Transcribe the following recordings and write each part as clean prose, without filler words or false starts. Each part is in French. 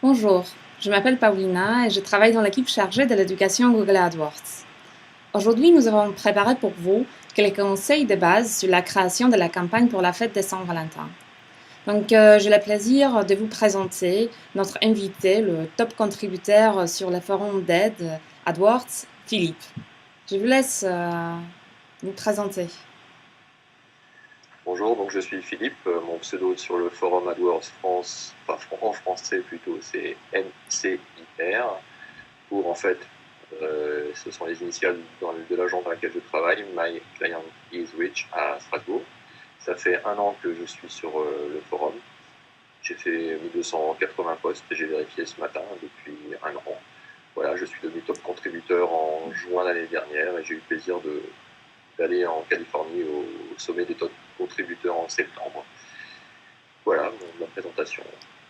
Bonjour, je m'appelle Paulina et je travaille dans l'équipe chargée de l'éducation Google AdWords. Aujourd'hui, nous avons préparé pour vous quelques conseils de base sur la création de la campagne pour la fête de Saint-Valentin. J'ai le plaisir de vous présenter notre invité, le top contributeur sur le forum d'aide AdWords, Philippe. Je vous laisse vous présenter. Bonjour, donc je suis Philippe, mon pseudo sur le forum AdWords France, enfin en français plutôt, c'est MCIR, pour en fait, ce sont les initiales de l'agence dans laquelle je travaille, My Client is Rich à Strasbourg. Ça fait un an que je suis sur le forum. J'ai fait 1280 posts et j'ai vérifié ce matin depuis un an. Voilà, je suis devenu top contributeur en juin l'année dernière et j'ai eu le plaisir d'aller en Californie au sommet des top contributeurs en septembre. Voilà, ma présentation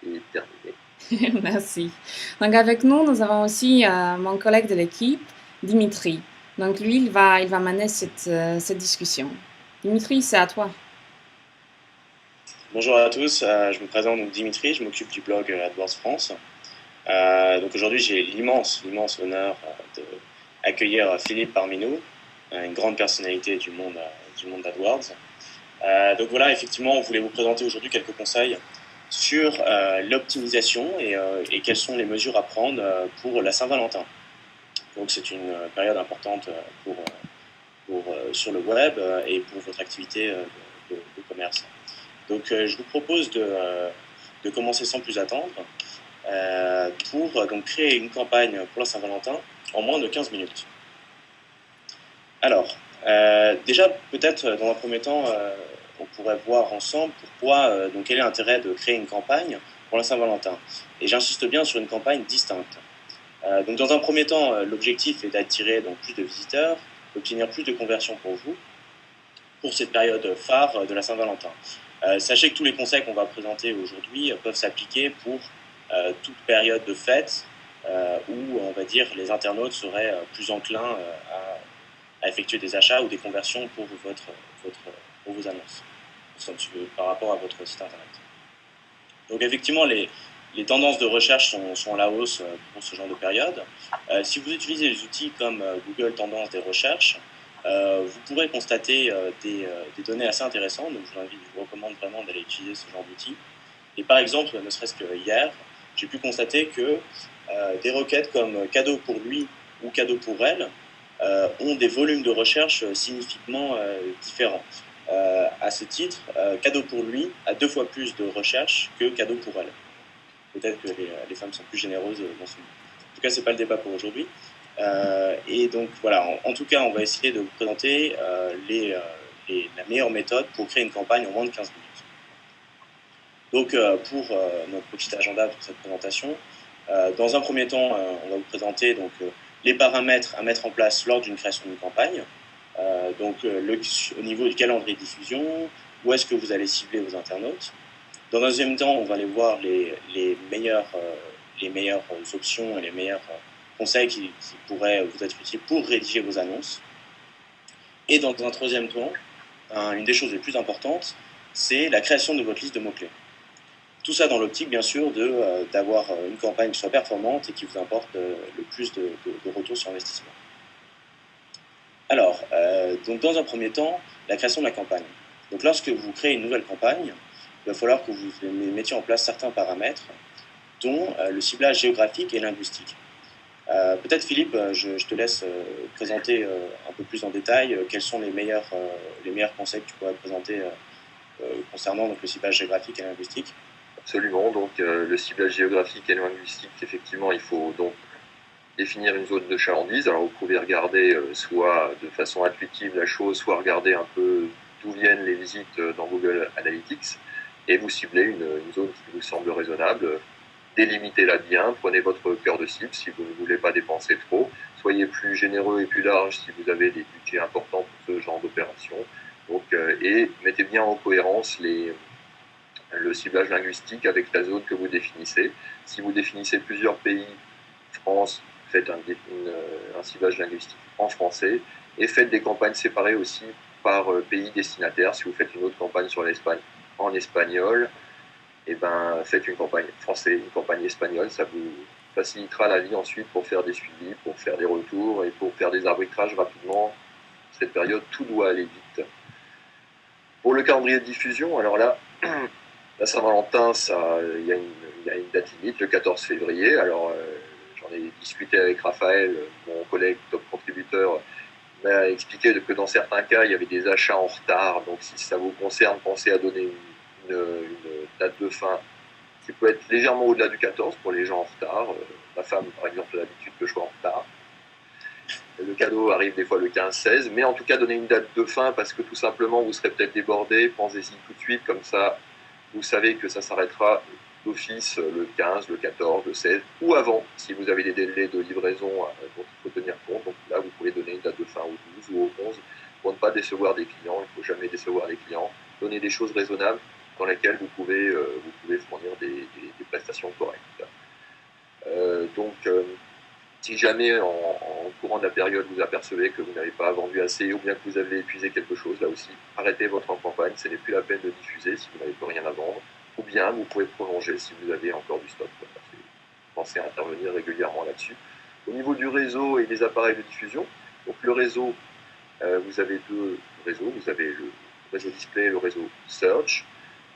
est terminée. Merci. Donc avec nous, nous avons aussi mon collègue de l'équipe, Dimitri. Donc lui, il va mener cette discussion. Dimitri, c'est à toi. Bonjour à tous, je me présente donc Dimitri, je m'occupe du blog AdWords France. Donc aujourd'hui j'ai l'immense honneur d'accueillir Philippe parmi nous, une grande personnalité du monde d'AdWords. Donc voilà, effectivement, on voulait vous présenter aujourd'hui quelques conseils sur l'optimisation et quelles sont les mesures à prendre pour la Saint-Valentin. Donc c'est une période importante sur le web et pour votre activité de commerce. Donc je vous propose de commencer sans plus attendre pour donc créer une campagne pour la Saint-Valentin en moins de 15 minutes. Alors, déjà peut-être dans un premier temps, on pourrait voir ensemble pourquoi, donc quel est l'intérêt de créer une campagne pour la Saint-Valentin. Et j'insiste bien sur une campagne distincte. Donc dans un premier temps, l'objectif est d'attirer donc plus de visiteurs, d'obtenir plus de conversions pour vous pour cette période phare de la Saint-Valentin. Sachez que tous les conseils qu'on va présenter aujourd'hui peuvent s'appliquer pour toute période de fête où, on va dire, les internautes seraient plus enclins à effectuer des achats ou des conversions pour vos annonces, par rapport à votre site internet. Donc effectivement, les tendances de recherche sont à la hausse pour ce genre de période. Si vous utilisez les outils comme Google Tendances des recherches, vous pourrez constater des données assez intéressantes, donc je vous recommande vraiment d'aller utiliser ce genre d'outils. Et par exemple, ne serait-ce que hier, j'ai pu constater que des requêtes comme cadeau pour lui ou cadeau pour elle ont des volumes de recherche significativement différents. À ce titre, cadeau pour lui a 2 fois plus de recherches que cadeau pour elle. Peut-être que les femmes sont plus généreuses dans ce monde. En tout cas, ce n'est pas le débat pour aujourd'hui. Et donc voilà, en tout cas, on va essayer de vous présenter la meilleure méthode pour créer une campagne en moins de 15 minutes. Donc pour notre petit agenda pour cette présentation, dans un premier temps, on va vous présenter donc, les paramètres à mettre en place lors d'une création d'une campagne. Au niveau du calendrier de diffusion, où est-ce que vous allez cibler vos internautes. Dans un deuxième temps, on va aller voir les meilleures options et les meilleurs conseils qui pourraient vous être utiles pour rédiger vos annonces. Et dans un troisième temps, une des choses les plus importantes, c'est la création de votre liste de mots-clés. Tout ça dans l'optique, bien sûr, d'avoir une campagne qui soit performante et qui vous apporte le plus de retour sur investissement. Alors, donc dans un premier temps, la création de la campagne. Donc lorsque vous créez une nouvelle campagne, il va falloir que vous mettiez en place certains paramètres, dont le ciblage géographique et linguistique. Peut-être Philippe, je te laisse présenter un peu plus en détail quels sont les meilleurs conseils que tu pourrais présenter concernant donc, le ciblage géographique et linguistique. Absolument, donc le ciblage géographique et linguistique, effectivement, il faut donc définir une zone de chalandise. Alors vous pouvez regarder soit de façon intuitive la chose, soit regarder un peu d'où viennent les visites dans Google Analytics, et vous ciblez une zone qui vous semble raisonnable. Délimitez-la bien, prenez votre cœur de cible si vous ne voulez pas dépenser trop. Soyez plus généreux et plus large si vous avez des budgets importants pour ce genre d'opération. Et mettez bien en cohérence le ciblage linguistique avec la zone que vous définissez. Si vous définissez plusieurs pays, France, faites un ciblage linguistique en français et faites des campagnes séparées aussi par pays destinataire. Si vous faites une autre campagne sur l'Espagne en espagnol, et ben faites une campagne française, une campagne espagnole, ça vous facilitera la vie ensuite pour faire des suivis, pour faire des retours et pour faire des arbitrages rapidement. Cette période, tout doit aller vite. Pour le calendrier de diffusion, alors là, la Saint-Valentin, il y a une date limite, le 14 février. Alors, j'en ai discuté avec Raphaël, mon collègue top contributeur, m'a expliqué que dans certains cas, il y avait des achats en retard. Donc, si ça vous concerne, pensez à donner une date de fin qui peut être légèrement au-delà du 14 pour les gens en retard. Ma femme, par exemple, a l'habitude que je sois en retard. Le cadeau arrive des fois le 15-16, mais en tout cas, donnez une date de fin parce que tout simplement, vous serez peut-être débordé. Pensez-y tout de suite, comme ça, vous savez que ça s'arrêtera d'office le 15, le 14, le 16 ou avant, si vous avez des délais de livraison dont il faut tenir compte. Donc là, vous pouvez donner une date de fin au 12 ou au 11 pour ne pas décevoir des clients. Il ne faut jamais décevoir les clients. Donnez des choses raisonnables dans lesquelles vous pouvez fournir des prestations correctes. Si jamais en courant de la période vous apercevez que vous n'avez pas vendu assez ou bien que vous avez épuisé quelque chose, là aussi, arrêtez votre campagne, ce n'est plus la peine de diffuser si vous n'avez plus rien à vendre, ou bien vous pouvez prolonger si vous avez encore du stock. Pensez à intervenir régulièrement là-dessus. Au niveau du réseau et des appareils de diffusion, donc le réseau, vous avez deux réseaux, vous avez le réseau display et le réseau search.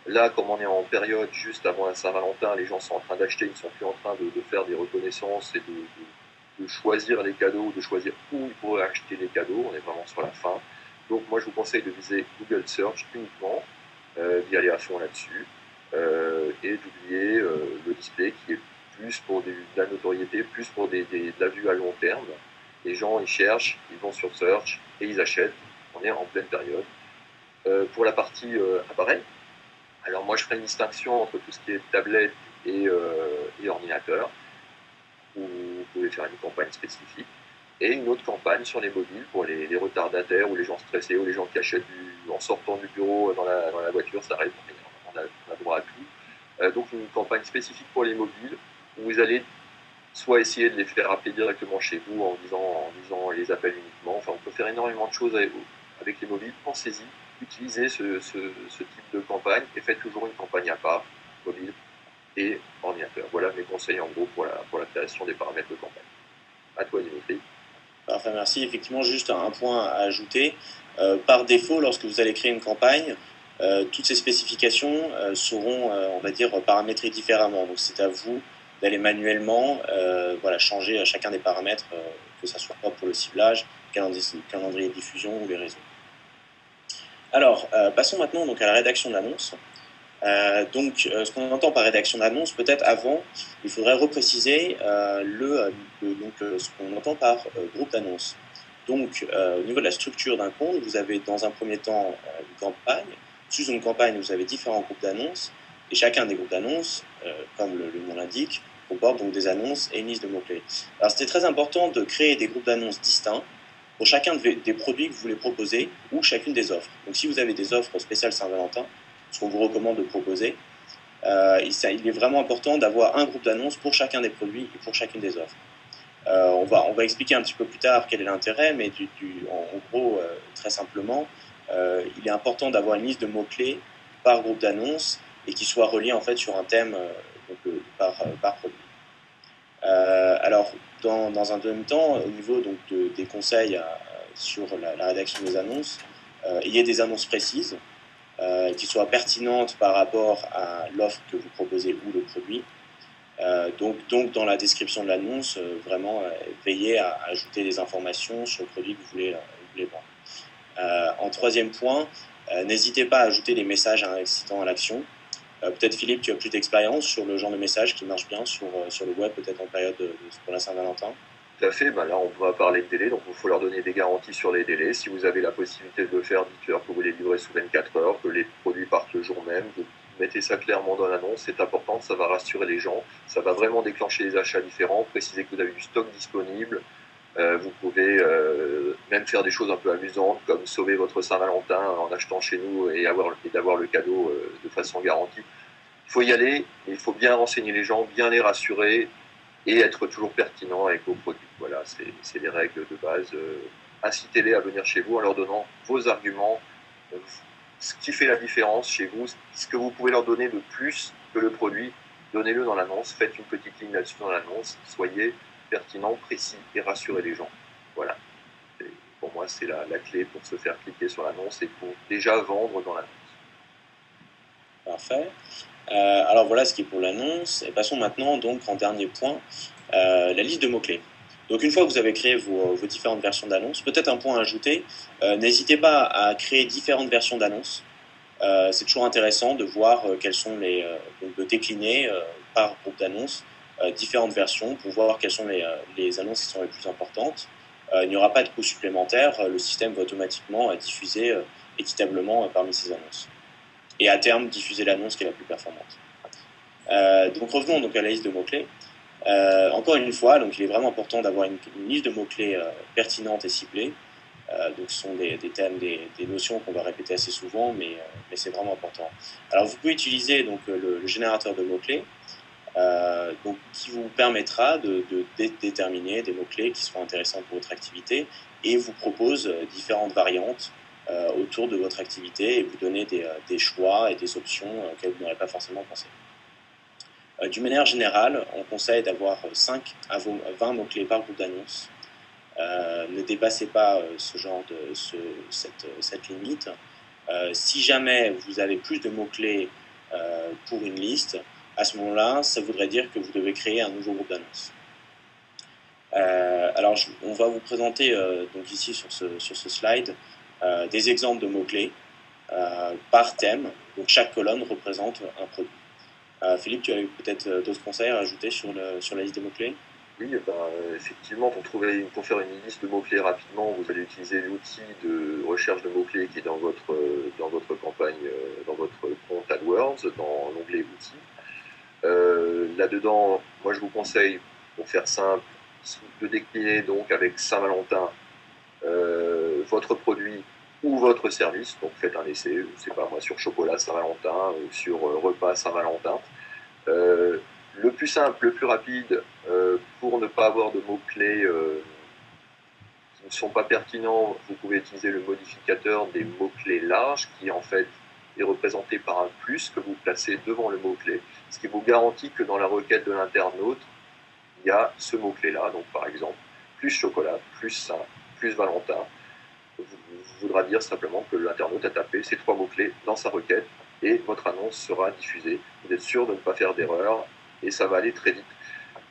Là, comme on est en période juste avant la Saint-Valentin, les gens sont en train d'acheter, ils ne sont plus en train de faire des reconnaissances et de choisir les cadeaux, de choisir où ils pourraient acheter les cadeaux. On est vraiment sur la fin. Donc moi, je vous conseille de viser Google Search uniquement, d'y aller à fond là-dessus, et d'oublier le display qui est plus pour de la notoriété, plus pour de la vue à long terme. Les gens, ils cherchent, ils vont sur Search et ils achètent. On est en pleine période. Pour la partie appareil, alors moi, je ferai une distinction entre tout ce qui est tablette et ordinateur, où vous pouvez faire une campagne spécifique, et une autre campagne sur les mobiles pour les retardataires ou les gens stressés ou les gens qui achètent en sortant du bureau dans la voiture, ça arrive, on a droit à tout. Donc une campagne spécifique pour les mobiles, où vous allez soit essayer de les faire appeler directement chez vous en disant les appels uniquement. Enfin, on peut faire énormément de choses avec les mobiles. Pensez-y, utilisez ce type de campagne et faites toujours une campagne à part, mobile et ordinateur. Voilà mes conseils en gros pour la création des paramètres de campagne. À toi, Dimitri. Parfait, merci. Effectivement, juste un point à ajouter. Par défaut, lorsque vous allez créer une campagne, toutes ces spécifications seront, on va dire, paramétrées différemment. Donc, c'est à vous d'aller manuellement changer chacun des paramètres, que ce soit pour le ciblage, calendrier de diffusion ou les réseaux. Alors, passons maintenant donc, à la rédaction de l'annonce. Ce qu'on entend par rédaction d'annonce, peut-être avant, il faudrait repréciser ce qu'on entend par groupe d'annonce. Donc, au niveau de la structure d'un compte, vous avez dans un premier temps une campagne. Sous une campagne, vous avez différents groupes d'annonces. Et chacun des groupes d'annonces, comme le nom l'indique, comporte donc des annonces et une liste de mots-clés. Alors, c'était très important de créer des groupes d'annonces distincts pour chacun des produits que vous voulez proposer ou chacune des offres. Donc, si vous avez des offres spéciales Saint-Valentin, ce qu'on vous recommande de proposer, il est vraiment important d'avoir un groupe d'annonces pour chacun des produits et pour chacune des offres. On va expliquer un petit peu plus tard quel est l'intérêt, mais en gros, très simplement, il est important d'avoir une liste de mots-clés par groupe d'annonces et qui soit relié en fait sur un thème par produit. Alors, dans un deuxième temps, au niveau donc, des conseils sur la rédaction des annonces, il y a des annonces précises qui soient pertinentes par rapport à l'offre que vous proposez ou le produit. Donc dans la description de l'annonce, vraiment veillez à ajouter des informations sur le produit que vous voulez vendre. En troisième point, n'hésitez pas à ajouter des messages incitant à l'action. Peut-être Philippe, tu as plus d'expérience sur le genre de message qui marche bien sur le web, peut-être en période pour la Saint-Valentin. Tout à fait, là on va parler de délai, donc il faut leur donner des garanties sur les délais. Si vous avez la possibilité de le faire, dites-leur que vous les livrez sous 24 heures, que les produits partent le jour même. Vous mettez ça clairement dans l'annonce, c'est important, ça va rassurer les gens, ça va vraiment déclencher des achats différents, préciser que vous avez du stock disponible. Vous pouvez même faire des choses un peu amusantes comme sauver votre Saint-Valentin en achetant chez nous et d'avoir le cadeau de façon garantie. Il faut y aller, il faut bien renseigner les gens, bien les rassurer et être toujours pertinent avec vos produits. Voilà, c'est les règles de base. Incitez-les à venir chez vous en leur donnant vos arguments, ce qui fait la différence chez vous, ce que vous pouvez leur donner de plus que le produit, donnez-le dans l'annonce, faites une petite ligne là-dessus dans l'annonce, soyez pertinent, précis et rassurez les gens. Voilà. Et pour moi, c'est la clé pour se faire cliquer sur l'annonce et pour déjà vendre dans l'annonce. Parfait. Alors voilà ce qui est pour l'annonce. Et passons maintenant donc en dernier point, la liste de mots-clés. Donc une fois que vous avez créé vos différentes versions d'annonces, peut-être un point à ajouter, n'hésitez pas à créer différentes versions d'annonces. C'est toujours intéressant de voir quelles sont donc de décliner par groupe d'annonces différentes versions pour voir quelles sont les annonces qui sont les plus importantes. Il n'y aura pas de coût supplémentaire, le système va automatiquement diffuser équitablement parmi ces annonces. Et à terme, diffuser l'annonce qui est la plus performante. Donc revenons donc à la liste de mots-clés. Encore une fois, donc il est vraiment important d'avoir une liste de mots-clés pertinente et ciblée. Donc ce sont des thèmes, des notions qu'on va répéter assez souvent, mais c'est vraiment important. Alors vous pouvez utiliser donc, le générateur de mots-clés, donc, qui vous permettra de déterminer des mots-clés qui seront intéressants pour votre activité et vous propose différentes variantes autour de votre activité et vous donner des choix et des options auxquelles vous n'aurez pas forcément pensé. D'une manière générale, on conseille d'avoir 5 à 20 mots-clés par groupe d'annonces. Ne dépassez pas cette limite. Si jamais vous avez plus de mots-clés pour une liste, à ce moment-là, ça voudrait dire que vous devez créer un nouveau groupe d'annonces. Alors, on va vous présenter donc ici sur ce slide des exemples de mots-clés par thème. Donc, chaque colonne représente un produit. Philippe, tu as peut-être d'autres conseils à rajouter sur la liste des mots-clés? Oui, effectivement, pour faire une liste de mots-clés rapidement, vous allez utiliser l'outil de recherche de mots-clés qui est dans votre campagne, dans votre compte AdWords, dans l'onglet outils. Là-dedans, moi je vous conseille, pour faire simple, de décliner donc avec Saint-Valentin votre produit ou votre service. Donc faites un essai, je ne sais pas moi, sur chocolat Saint-Valentin ou sur repas Saint-Valentin. Le plus simple, le plus rapide, pour ne pas avoir de mots-clés qui ne sont pas pertinents, vous pouvez utiliser le modificateur des mots-clés larges qui en fait est représenté par un plus que vous placez devant le mot-clé, ce qui vous garantit que dans la requête de l'internaute, il y a ce mot-clé-là. Donc par exemple, plus chocolat, plus Saint, plus Valentin, voudra dire simplement que l'internaute a tapé ces 3 mots-clés dans sa requête et votre annonce sera diffusée. Vous êtes sûr de ne pas faire d'erreur et ça va aller très vite.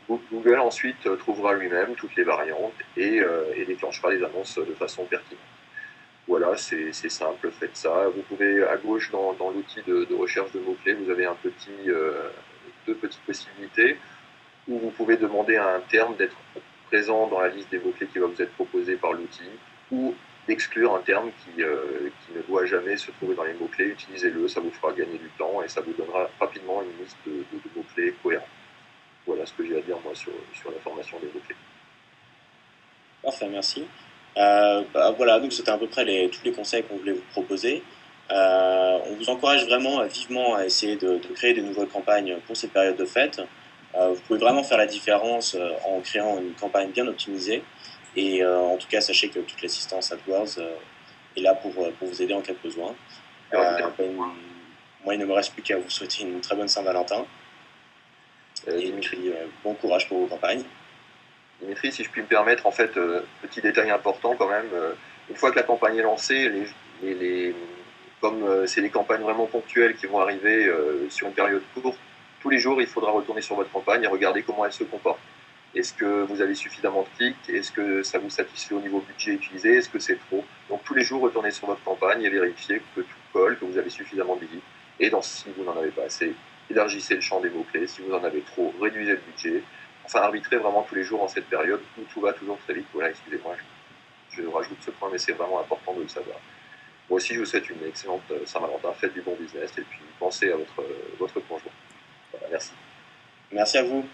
Google ensuite trouvera lui-même toutes les variantes et déclenchera les annonces de façon pertinente. Voilà, c'est simple, faites ça. Vous pouvez, à gauche, dans l'outil de recherche de mots-clés, vous avez deux petites possibilités où vous pouvez demander à un terme d'être présent dans la liste des mots-clés qui va vous être proposée par l'outil ou d'exclure un terme qui ne doit jamais se trouver dans les mots-clés. Utilisez-le, ça vous fera gagner du temps et ça vous donnera rapidement une liste de mots-clés cohérents. Voilà ce que j'ai à dire moi sur la formation des mots-clés. Parfait, merci. Voilà, donc c'était à peu près tous les conseils qu'on voulait vous proposer. On vous encourage vraiment vivement à essayer de créer de nouvelles campagnes pour cette période de fête. Vous pouvez vraiment faire la différence en créant une campagne bien optimisée. Et en tout cas, sachez que toute l'assistance AdWords est là pour vous aider en cas de besoin. Moi, il ne me reste plus qu'à vous souhaiter une très bonne Saint-Valentin. Et puis, bon courage pour vos campagnes. Dimitri, si je puis me permettre, en fait, petit détail important quand même, une fois que la campagne est lancée, comme c'est des campagnes vraiment ponctuelles qui vont arriver sur une période courte, tous les jours, il faudra retourner sur votre campagne et regarder comment elle se comporte. Est-ce que vous avez suffisamment de clics? Est-ce que ça vous satisfait au niveau budget utilisé? Est-ce que c'est trop? Donc tous les jours, retournez sur votre campagne et vérifiez que tout colle, que vous avez suffisamment de visites. Et si vous n'en avez pas assez, élargissez le champ des mots-clés. Si vous en avez trop, réduisez le budget. Enfin, arbitrez vraiment tous les jours en cette période où tout va toujours très vite. Voilà, excusez-moi, je rajoute ce point, mais c'est vraiment important de le savoir. Moi aussi, je vous souhaite une excellente Saint-Valentin. Faites du bon business et puis pensez à votre conjoint. Voilà, merci. Merci à vous.